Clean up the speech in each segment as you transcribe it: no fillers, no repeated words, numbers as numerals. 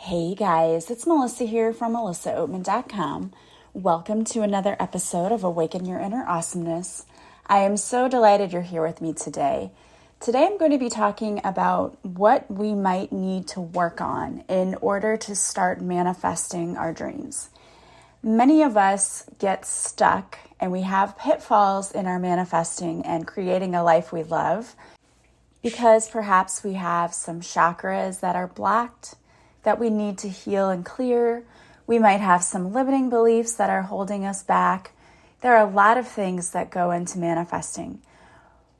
Hey guys, it's Melissa here from melissaoatman.com. Welcome to another episode of Awaken Your Inner Awesomeness. I am so delighted you're here with me today. Today I'm going to be talking about what we might need to work on in order to start manifesting our dreams. Many of us get stuck and we have pitfalls in our manifesting and creating a life we love because perhaps we have some chakras that are blocked that we need to heal and clear. We might have some limiting beliefs that are holding us back. There are a lot of things that go into manifesting.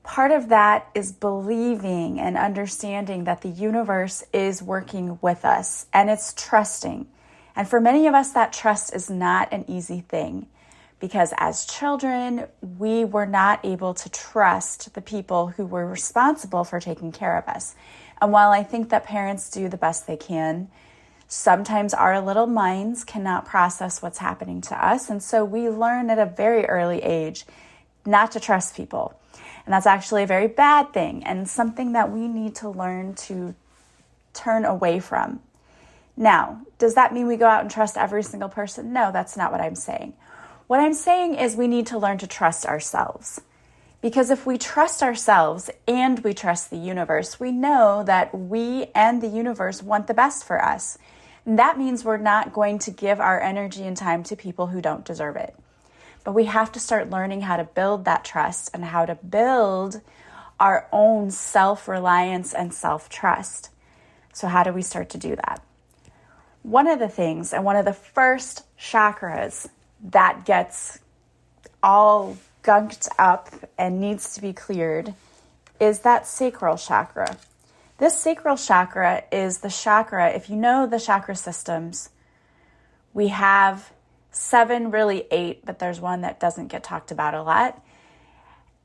Part of that is believing and understanding that the universe is working with us, and it's trusting. And for many of us, that trust is not an easy thing because as children, we were not able to trust the people who were responsible for taking care of us. And while I think that parents do the best they can, sometimes our little minds cannot process what's happening to us. And so we learn at a very early age not to trust people. And that's actually a very bad thing and something that we need to learn to turn away from. Now, does that mean we go out and trust every single person? No, that's not what I'm saying. What I'm saying is we need to learn to trust ourselves. Because if we trust ourselves and we trust the universe, we know that we and the universe want the best for us. And that means we're not going to give our energy and time to people who don't deserve it. But we have to start learning how to build that trust and how to build our own self-reliance and self-trust. So how do we start to do that? One of the things and one of the first chakras that gets all gunked up and needs to be cleared is that sacral chakra. This sacral chakra is the chakra, if you know the chakra systems, we have 7, really 8, but there's one that doesn't get talked about a lot.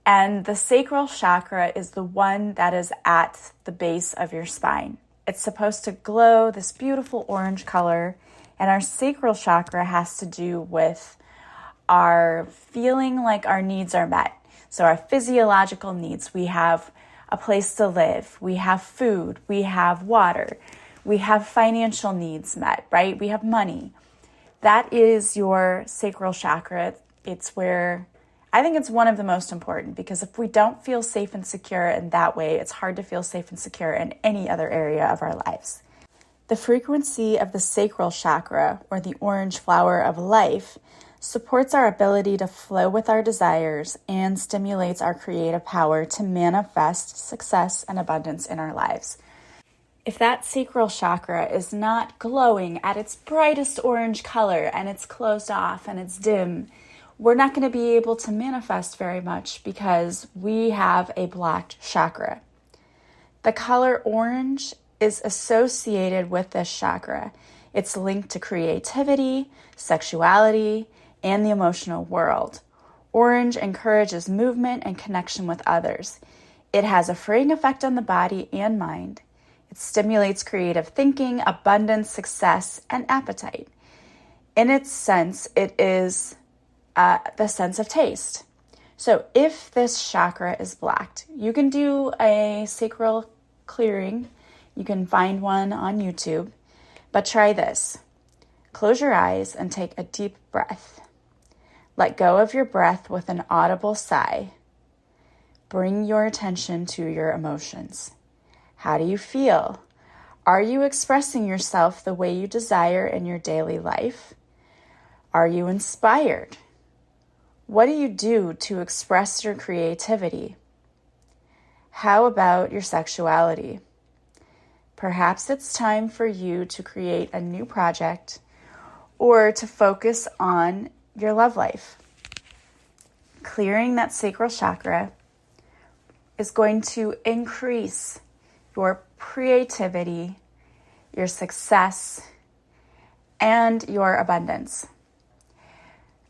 And the sacral chakra is the one that is at the base of your spine. It's supposed to glow this beautiful orange color, and our sacral chakra has to do with our feeling like our needs are met. So our physiological needs, we have a place to live, we have food, we have water, we have financial needs met, right? We have money. That is your sacral chakra. It's where, I think it's one of the most important because if we don't feel safe and secure in that way, it's hard to feel safe and secure in any other area of our lives. The frequency of the sacral chakra, or the orange flower of life, supports our ability to flow with our desires and stimulates our creative power to manifest success and abundance in our lives. If that sacral chakra is not glowing at its brightest orange color and it's closed off and it's dim, we're not going to be able to manifest very much because we have a blocked chakra. The color orange is associated with this chakra. It's linked to creativity, sexuality, and the emotional world. Orange encourages movement and connection with others. It has a freeing effect on the body and mind. It stimulates creative thinking, abundance, success, and appetite. In its sense, it is the sense of taste. So if this chakra is blocked, you can do a sacral clearing. You can find one on YouTube, but try this. Close your eyes and take a deep breath. Let go of your breath with an audible sigh. Bring your attention to your emotions. How do you feel? Are you expressing yourself the way you desire in your daily life? Are you inspired? What do you do to express your creativity? How about your sexuality? Perhaps it's time for you to create a new project or to focus on your love life. Clearing that sacral chakra is going to increase your creativity, your success, and your abundance.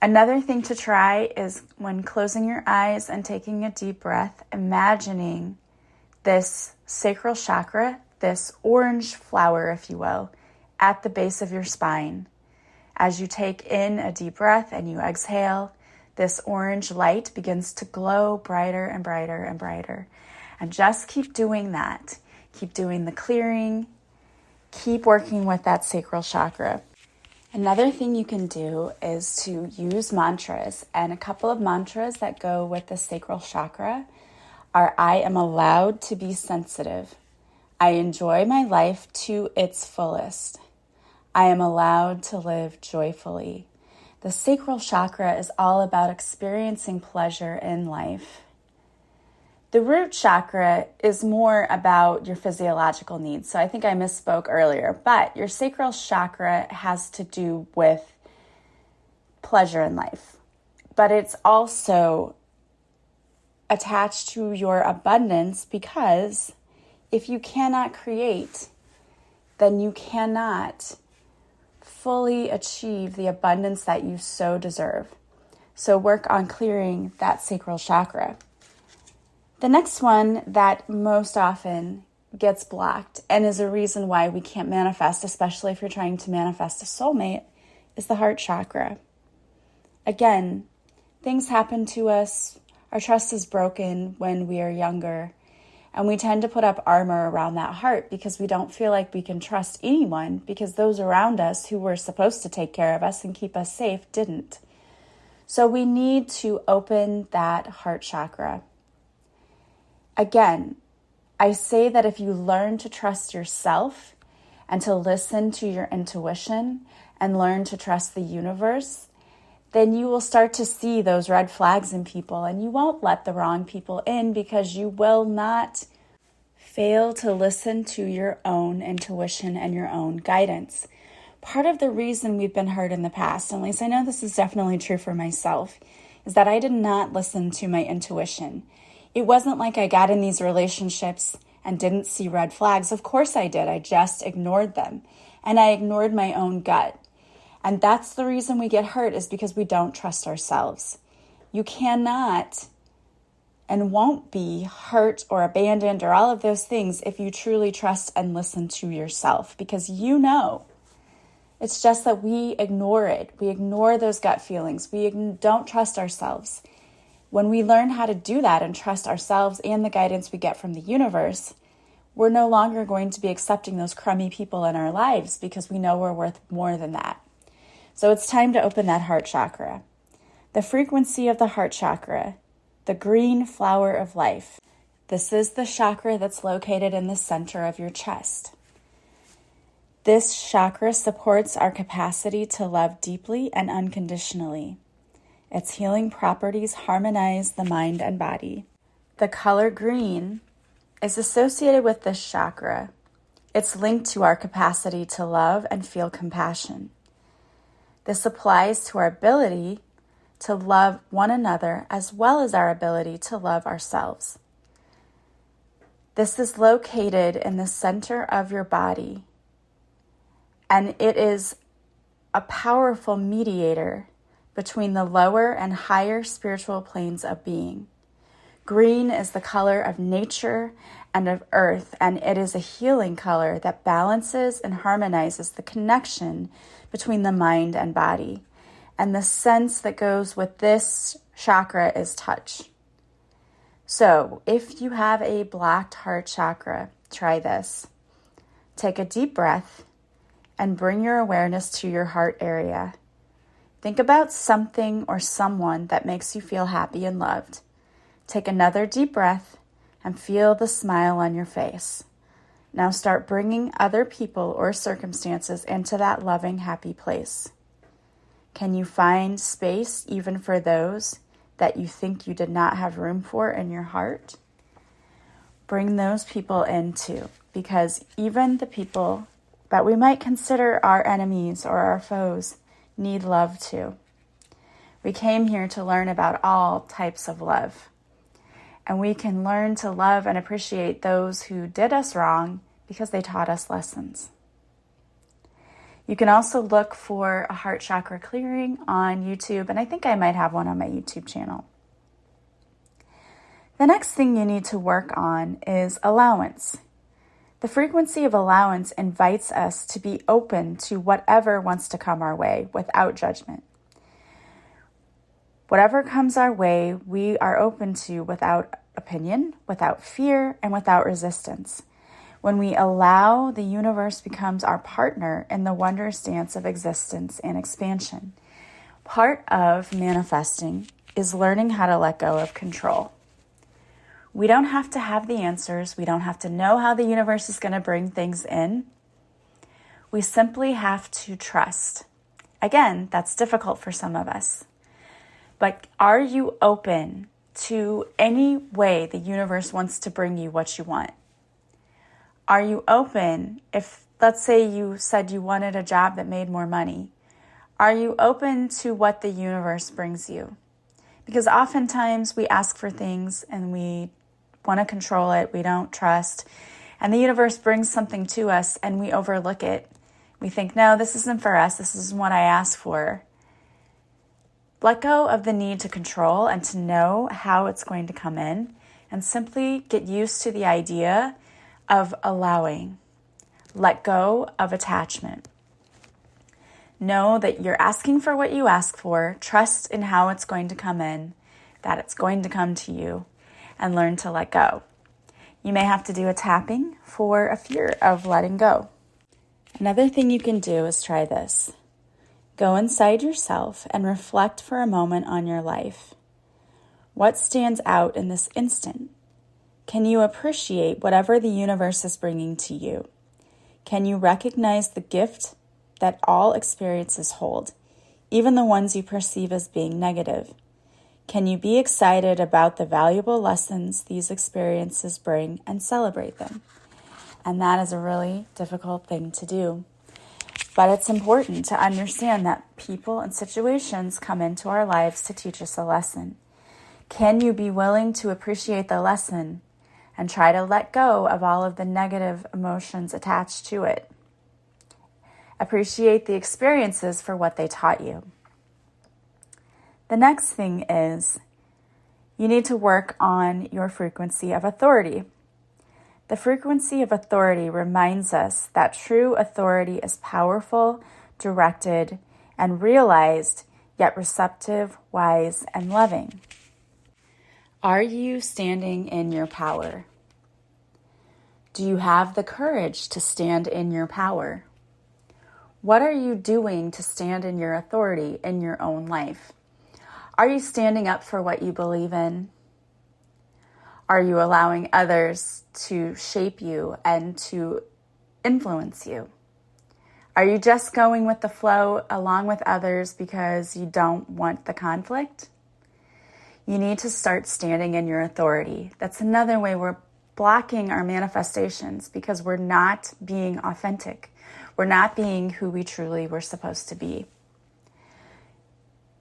Another thing to try is when closing your eyes and taking a deep breath, imagining this sacral chakra, this orange flower, if you will, at the base of your spine. As you take in a deep breath and you exhale, this orange light begins to glow brighter and brighter and brighter. And just keep doing that. Keep doing the clearing. keep working with that sacral chakra. Another thing you can do is to use mantras, and a couple of mantras that go with the sacral chakra are: I am allowed to be sensitive. I enjoy my life to its fullest. I am allowed to live joyfully. The sacral chakra is all about experiencing pleasure in life. The root chakra is more about your physiological needs. So I think I misspoke earlier, but your sacral chakra has to do with pleasure in life. But it's also attached to your abundance, because if you cannot create, then you cannot fully achieve the abundance that you so deserve. So work on clearing that sacral chakra. The next one that most often gets blocked and is a reason why we can't manifest, especially if you're trying to manifest a soulmate, is the heart chakra. Again, things happen to us. Our trust is broken when we are younger, and we tend to put up armor around that heart because we don't feel like we can trust anyone, because those around us who were supposed to take care of us and keep us safe didn't. So we need to open that heart chakra. Again, I say that if you learn to trust yourself and to listen to your intuition and learn to trust the universe, then you will start to see those red flags in people, and you won't let the wrong people in because you will not fail to listen to your own intuition and your own guidance. Part of the reason we've been hurt in the past, at least I know this is definitely true for myself, is that I did not listen to my intuition. It wasn't like I got in these relationships and didn't see red flags. Of course I did. I just ignored them. And I ignored my own gut. And that's the reason we get hurt, is because we don't trust ourselves. You cannot and won't be hurt or abandoned or all of those things if you truly trust and listen to yourself, because you know. It's just that we ignore it. We ignore those gut feelings. We don't trust ourselves. When we learn how to do that and trust ourselves and the guidance we get from the universe, we're no longer going to be accepting those crummy people in our lives, because we know we're worth more than that. So it's time to open that heart chakra. The frequency of the heart chakra, the green flower of life. This is the chakra that's located in the center of your chest. This chakra supports our capacity to love deeply and unconditionally. Its healing properties harmonize the mind and body. The color green is associated with this chakra. It's linked to our capacity to love and feel compassion. This applies to our ability to love one another as well as our ability to love ourselves. This is located in the center of your body, and it is a powerful mediator between the lower and higher spiritual planes of being. Green is the color of nature and of earth, and it is a healing color that balances and harmonizes the connection between the mind and body. And the sense that goes with this chakra is touch. So if you have a blocked heart chakra, try this. Take a deep breath and bring your awareness to your heart area. Think about something or someone that makes you feel happy and loved. Take another deep breath and feel the smile on your face. Now start bringing other people or circumstances into that loving, happy place. Can you find space even for those that you think you did not have room for in your heart? Bring those people in too, because even the people that we might consider our enemies or our foes need love too. We came here to learn about all types of love. And we can learn to love and appreciate those who did us wrong because they taught us lessons. You can also look for a heart chakra clearing on YouTube, and I think I might have one on my YouTube channel. The next thing you need to work on is allowance. The frequency of allowance invites us to be open to whatever wants to come our way without judgment. Whatever comes our way, we are open to without opinion, without fear, and without resistance. when we allow, the universe becomes our partner in the wondrous dance of existence and expansion. Part of manifesting is learning how to let go of control. We don't have to have the answers. We don't have to know how the universe is going to bring things in. We simply have to trust. Again, that's difficult for some of us. But are you open to any way the universe wants to bring you what you want? Are you open if, let's say you said you wanted a job that made more money? Are you open to what the universe brings you? Because oftentimes we ask for things and we want to control it, we don't trust, and the universe brings something to us and we overlook it. We think, no, this isn't for us, this isn't what I asked for. Let go of the need to control and to know how it's going to come in, and simply get used to the idea of allowing. Let go of attachment. Know that you're asking for what you ask for, trust in how it's going to come in, that it's going to come to you, and learn to let go. You may have to do a tapping for a fear of letting go. Another thing you can do is try this. Go inside yourself and reflect for a moment on your life. What stands out in this instant? Can you appreciate whatever the universe is bringing to you? Can you recognize the gift that all experiences hold, even the ones you perceive as being negative? Can you be excited about the valuable lessons these experiences bring and celebrate them? And that is a really difficult thing to do. But it's important to understand that people and situations come into our lives to teach us a lesson. Can you be willing to appreciate the lesson and try to let go of all of the negative emotions attached to it? Appreciate the experiences for what they taught you. The next thing is you need to work on your frequency of authority. The frequency of authority reminds us that true authority is powerful, directed, and realized, yet receptive, wise, and loving. Are you standing in your power? Do you have the courage to stand in your power? What are you doing to stand in your authority in your own life? Are you standing up for what you believe in? Are you allowing others to shape you and to influence you? Are you just going with the flow along with others because you don't want the conflict? You need to start standing in your authority. That's another way we're blocking our manifestations, because we're not being authentic. We're not being who we truly were supposed to be.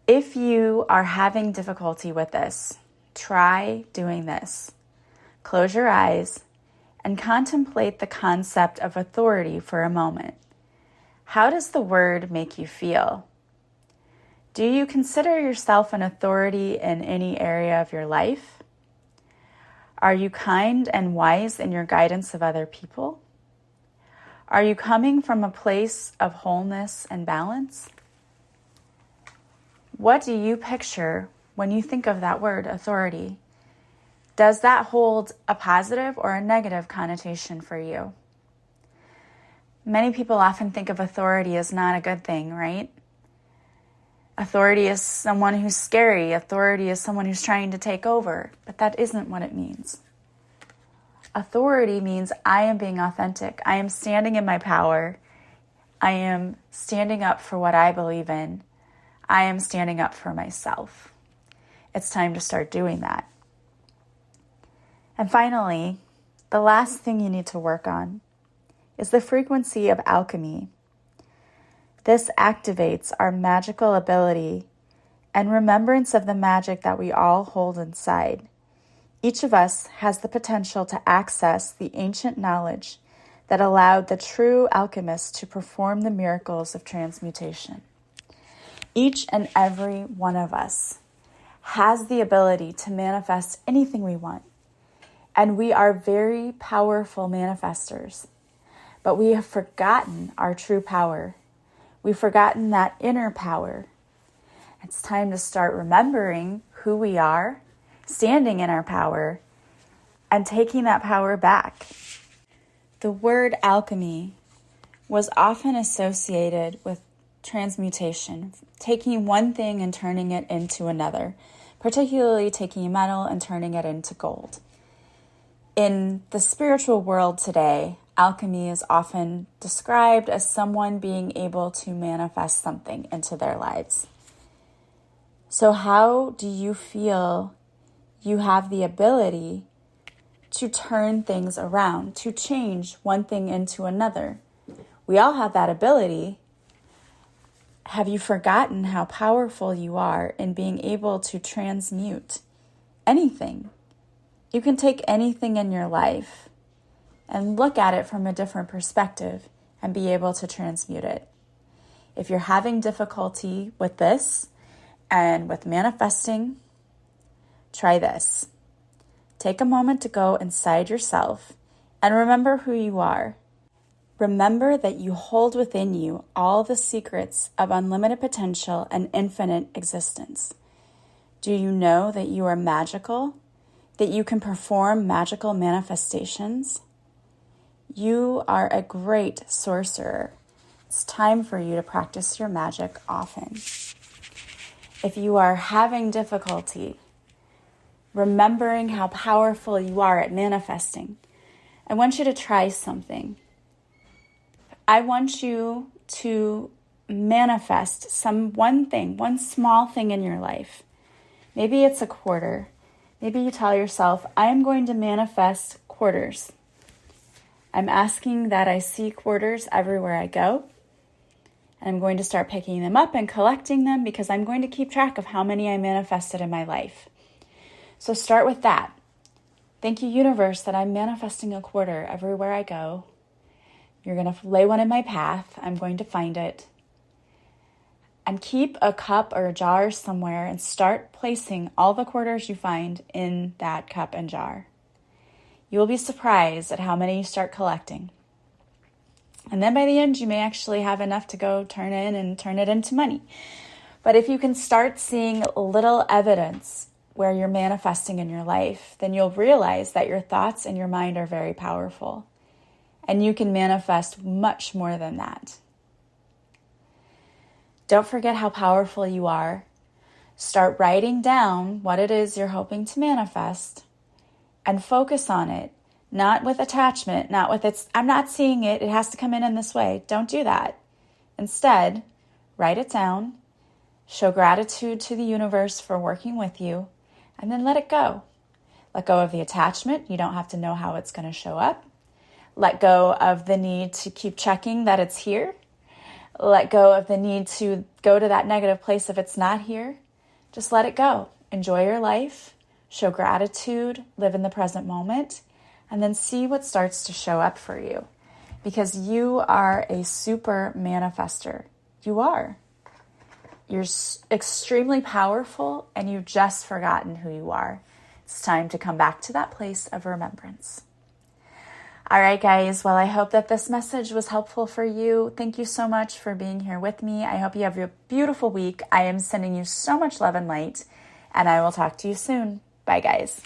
If you are having difficulty with this, try doing this. Close your eyes and contemplate the concept of authority for a moment. How does the word make you feel? Do you consider yourself an authority in any area of your life? Are you kind and wise in your guidance of other people? Are you coming from a place of wholeness and balance? What do you picture when you think of that word, authority? Does that hold a positive or a negative connotation for you? Many people often think of authority as not a good thing, right? Authority is someone who's scary. Authority is someone who's trying to take over. But that isn't what it means. Authority means I am being authentic. I am standing in my power. I am standing up for what I believe in. I am standing up for myself. It's time to start doing that. And finally, the last thing you need to work on is the frequency of alchemy. This activates our magical ability and remembrance of the magic that we all hold inside. Each of us has the potential to access the ancient knowledge that allowed the true alchemists to perform the miracles of transmutation. Each and every one of us has the ability to manifest anything we want. And we are very powerful manifestors. But we have forgotten our true power. We've forgotten that inner power. It's time to start remembering who we are, standing in our power, and taking that power back. The word alchemy was often associated with transmutation, taking one thing and turning it into another, particularly taking a metal and turning it into gold. In the spiritual world today, alchemy is often described as someone being able to manifest something into their lives. So how do you feel you have the ability to turn things around, to change one thing into another? We all have that ability. Have you forgotten how powerful you are in being able to transmute anything? You can take anything in your life and look at it from a different perspective and be able to transmute it. If you're having difficulty with this and with manifesting, try this. Take a moment to go inside yourself and remember who you are. Remember that you hold within you all the secrets of unlimited potential and infinite existence. Do you know that you are magical? That you can perform magical manifestations? You are a great sorcerer. It's time for you to practice your magic often. If you are having difficulty remembering how powerful you are at manifesting, I want you to try something. I want you to manifest one small thing in your life. Maybe it's a quarter. Maybe you tell yourself, I'm going to manifest quarters. I'm asking that I see quarters everywhere I go. And I'm going to start picking them up and collecting them because I'm going to keep track of how many I manifested in my life. So start with that. Thank you, universe, that I'm manifesting a quarter everywhere I go. You're going to lay one in my path. I'm going to find it. And keep a cup or a jar somewhere and start placing all the quarters you find in that cup and jar. You will be surprised at how many you start collecting. And then by the end, you may actually have enough to go turn it into money. But if you can start seeing little evidence where you're manifesting in your life, then you'll realize that your thoughts and your mind are very powerful. And you can manifest much more than that. Don't forget how powerful you are. Start writing down what it is you're hoping to manifest and focus on it, not with attachment, not with I'm not seeing it, it has to come in this way. Don't do that. Instead, write it down, show gratitude to the universe for working with you, and then let it go. Let go of the attachment. You don't have to know how it's going to show up. Let go of the need to keep checking that it's here. Let go of the need to go to that negative place if it's not here. Just let it go. Enjoy your life. Show gratitude. Live in the present moment. And then see what starts to show up for you. Because you are a super manifester. You are. You're extremely powerful and you've just forgotten who you are. It's time to come back to that place of remembrance. All right, guys. Well, I hope that this message was helpful for you. Thank you so much for being here with me. I hope you have a beautiful week. I am sending you so much love and light, and I will talk to you soon. Bye, guys.